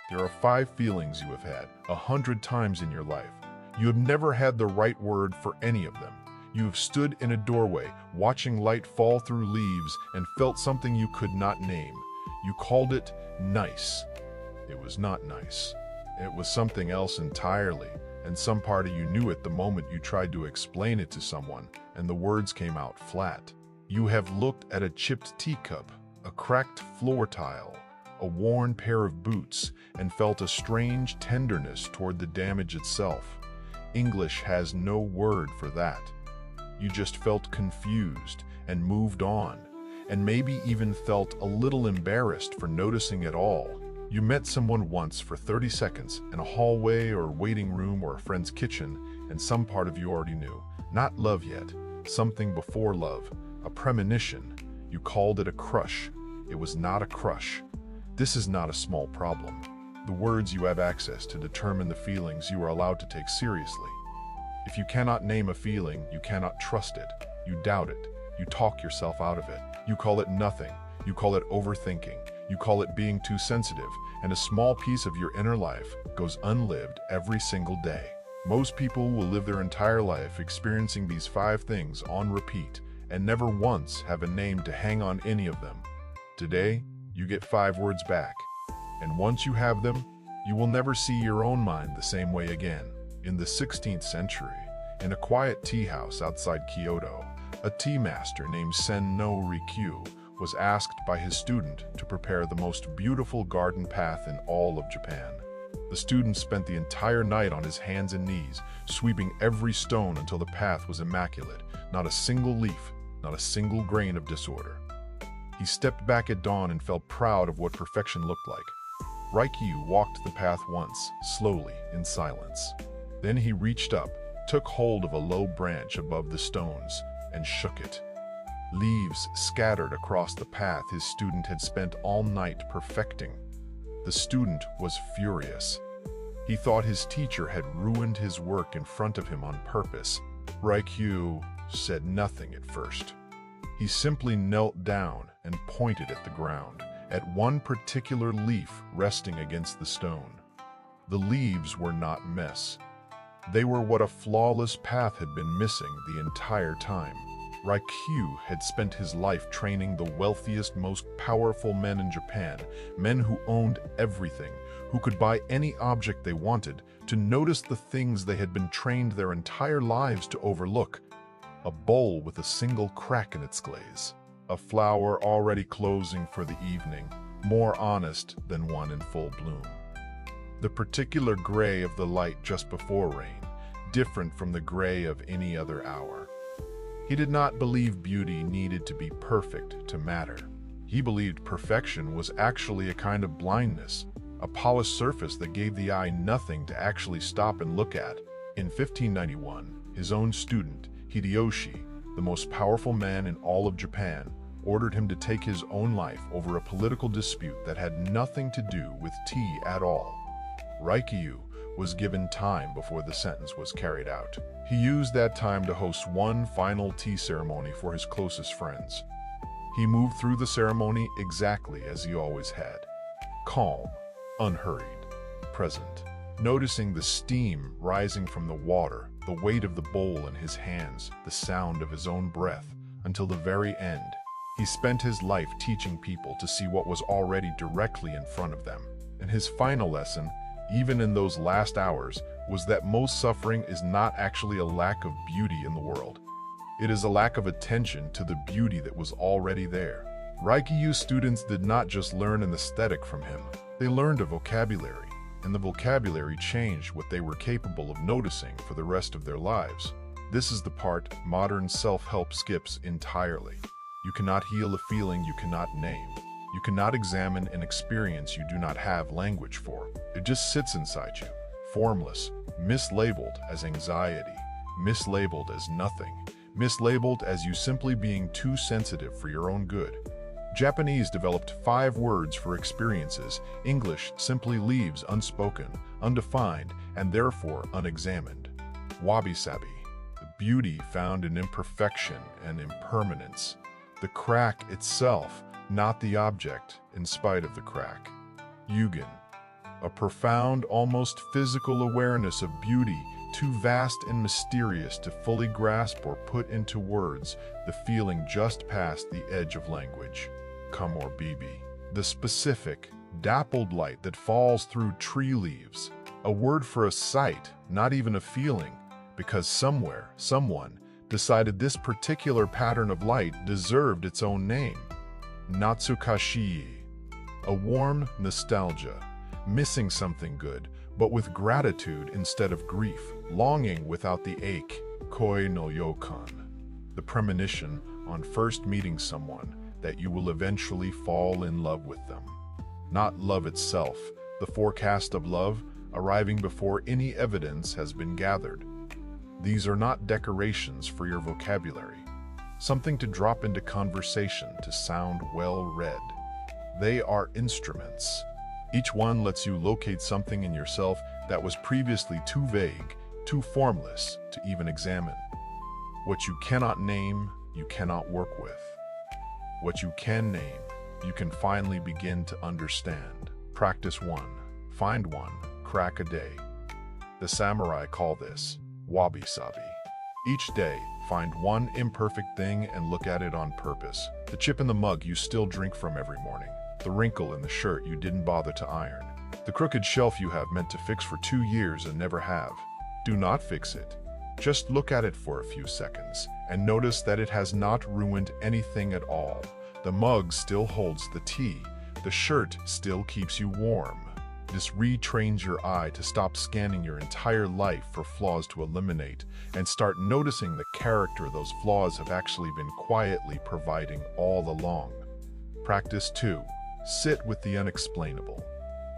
There are 5 feelings you have had 100 times in your life. You have never had the right word for any of them. You have stood in a doorway, watching light fall through leaves, and felt something you could not name. You called it nice. It was not nice. It was something else entirely, and some part of you knew it the moment you tried to explain it to someone, and the words came out flat. You have looked at a chipped teacup, a cracked floor tile, a worn pair of boots, and felt a strange tenderness toward the damage itself. English has no word for that. You just felt confused and moved on, and maybe even felt a little embarrassed for noticing it all. You met someone once for 30 seconds in a hallway or waiting room or a friend's kitchen, and some part of you already knew. Not love yet, something before love, a premonition. You called it a crush. It was not a crush. This is not a small problem. The words you have access to determine the feelings you are allowed to take seriously. If you cannot name a feeling, you cannot trust it. You doubt it. You talk yourself out of it. You call it nothing. You call it overthinking. You call it being too sensitive, and a small piece of your inner life goes unlived every single day. Most people will live their entire life experiencing these 5 things on repeat and never once have a name to hang on any of them. Today, you get 5 words back, and once you have them, you will never see your own mind the same way again. In the 16th century, in a quiet tea house outside Kyoto, a tea master named Sen no Rikyū was asked by his student to prepare the most beautiful garden path in all of Japan. The student spent the entire night on his hands and knees, sweeping every stone until the path was immaculate, not a single leaf, not a single grain of disorder. He stepped back at dawn and felt proud of what perfection looked like. Rikyū walked the path once, slowly, in silence. Then he reached up, took hold of a low branch above the stones, and shook it. Leaves scattered across the path his student had spent all night perfecting. The student was furious. He thought his teacher had ruined his work in front of him on purpose. Rikyū said nothing at first. He simply knelt down and pointed at the ground, at one particular leaf resting against the stone. The leaves were not mess. They were what a flawless path had been missing the entire time. Rikyū had spent his life training the wealthiest, most powerful men in Japan, men who owned everything, who could buy any object they wanted, to notice the things they had been trained their entire lives to overlook. A bowl with a single crack in its glaze, a flower already closing for the evening, more honest than one in full bloom. The particular gray of the light just before rain, different from the gray of any other hour. He did not believe beauty needed to be perfect to matter. He believed perfection was actually a kind of blindness, a polished surface that gave the eye nothing to actually stop and look at. In 1591, his own student, Hideyoshi, the most powerful man in all of Japan, ordered him to take his own life over a political dispute that had nothing to do with tea at all. Rikyū was given time before the sentence was carried out. He used that time to host one final tea ceremony for his closest friends. He moved through the ceremony exactly as he always had. Calm, unhurried, present. Noticing the steam rising from the water, the weight of the bowl in his hands, the sound of his own breath, until the very end. He spent his life teaching people to see what was already directly in front of them. And his final lesson, even in those last hours, was that most suffering is not actually a lack of beauty in the world. It is a lack of attention to the beauty that was already there. Rikyū's students did not just learn an aesthetic from him. They learned a vocabulary, and the vocabulary changed what they were capable of noticing for the rest of their lives. This is the part modern self-help skips entirely. You cannot heal a feeling you cannot name. You cannot examine an experience you do not have language for. It just sits inside you, formless, mislabeled as anxiety, mislabeled as nothing, mislabeled as you simply being too sensitive for your own good. Japanese developed 5 words for experiences. English simply leaves unspoken, undefined, and therefore unexamined. Wabi-sabi, the beauty found in imperfection and impermanence. The crack itself, not the object, in spite of the crack. Yugen, a profound, almost physical awareness of beauty, too vast and mysterious to fully grasp or put into words, the feeling just past the edge of language. Komorebi, the specific, dappled light that falls through tree leaves. A word for a sight, not even a feeling, because somewhere, someone, decided this particular pattern of light deserved its own name. Natsukashii, a warm nostalgia, missing something good, but with gratitude instead of grief, longing without the ache. Koi no yokan, the premonition on first meeting someone that you will eventually fall in love with them. Not love itself, the forecast of love arriving before any evidence has been gathered. These are not decorations for your vocabulary, something to drop into conversation to sound well-read. They are instruments. Each one lets you locate something in yourself that was previously too vague, too formless to even examine. What you cannot name, you cannot work with. What you can name, you can finally begin to understand. Practice one, find one, crack a day. The samurai call this wabi-sabi. Each day, find one imperfect thing and look at it on purpose. The chip in the mug you still drink from every morning. The wrinkle in the shirt you didn't bother to iron. The crooked shelf you have meant to fix for 2 years and never have. Do not fix it. Just look at it for a few seconds and notice that it has not ruined anything at all. The mug still holds the tea. The shirt still keeps you warm. This retrains your eye to stop scanning your entire life for flaws to eliminate and start noticing the character those flaws have actually been quietly providing all along. Practice 2. Sit with the unexplainable.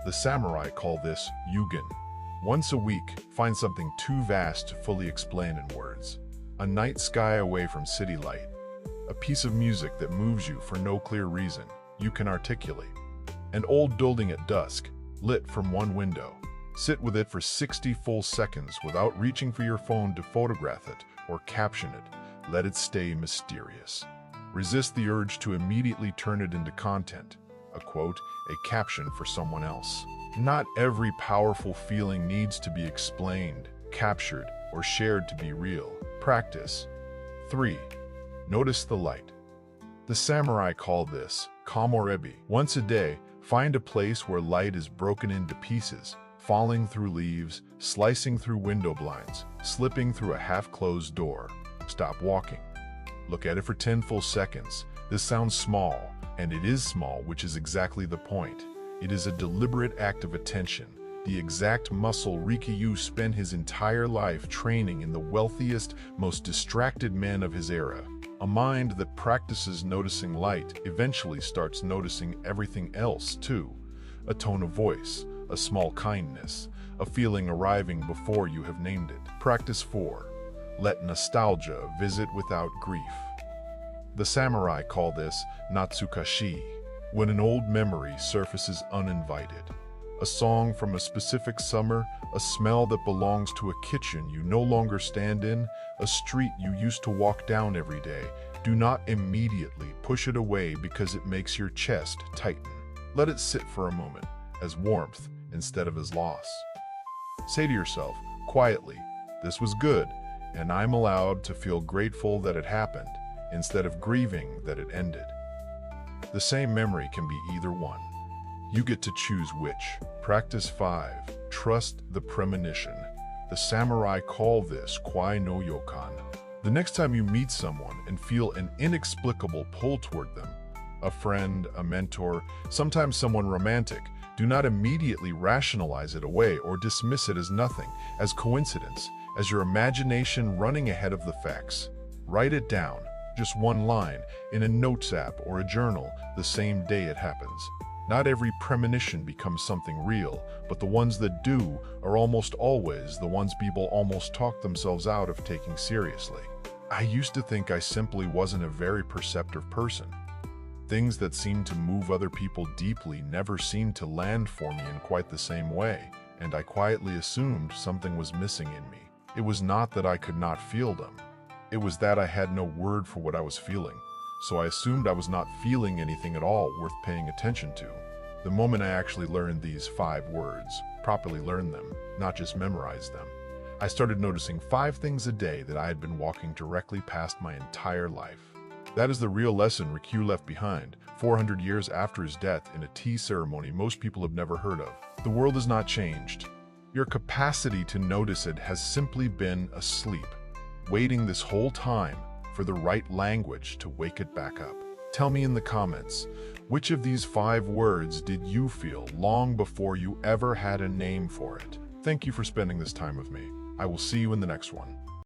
The samurai call this Yugen. Once a week, find something too vast to fully explain in words. A night sky away from city light. A piece of music that moves you for no clear reason you can articulate. An old building at dusk, lit from one window. Sit with it for 60 full seconds without reaching for your phone to photograph it or caption it. Let it stay mysterious. Resist the urge to immediately turn it into content, a quote, a caption for someone else. Not every powerful feeling needs to be explained, captured, or shared to be real. Practice. 3. Notice the light. The samurai call this komorebi. Once a day, find a place where light is broken into pieces, falling through leaves, slicing through window blinds, slipping through a half-closed door. Stop walking. Look at it for 10 full seconds. This sounds small, and it is small, which is exactly the point. It is a deliberate act of attention, the exact muscle Rikyū spent his entire life training in the wealthiest, most distracted man of his era. A mind that practices noticing light eventually starts noticing everything else too. A tone of voice, a small kindness, a feeling arriving before you have named it. Practice 4. Let nostalgia visit without grief. The samurai call this natsukashii, when an old memory surfaces uninvited. A song from a specific summer, a smell that belongs to a kitchen you no longer stand in, a street you used to walk down every day. Do not immediately push it away because it makes your chest tighten. Let it sit for a moment, as warmth instead of as loss. Say to yourself, quietly, this was good, and I'm allowed to feel grateful that it happened, instead of grieving that it ended. The same memory can be either one. You get to choose which. Practice 5. Trust the premonition. The samurai call this kwai no yokan. The next time you meet someone and feel an inexplicable pull toward them, a friend, a mentor, sometimes someone romantic, do not immediately rationalize it away or dismiss it as nothing, as coincidence, as your imagination running ahead of the facts. Write it down, just one line, in a notes app or a journal the same day it happens. Not every premonition becomes something real, but the ones that do are almost always the ones people almost talk themselves out of taking seriously. I used to think I simply wasn't a very perceptive person. Things that seemed to move other people deeply never seemed to land for me in quite the same way, and I quietly assumed something was missing in me. It was not that I could not feel them. It was that I had no word for what I was feeling, so I assumed I was not feeling anything at all worth paying attention to. The moment I actually learned these 5 words, properly learned them, not just memorized them, I started noticing 5 things a day that I had been walking directly past my entire life. That is the real lesson Rikyū left behind, 400 years after his death in a tea ceremony most people have never heard of. The world has not changed. Your capacity to notice it has simply been asleep, waiting this whole time for the right language to wake it back up. Tell me in the comments, which of these 5 words did you feel long before you ever had a name for it? Thank you for spending this time with me. I will see you in the next one.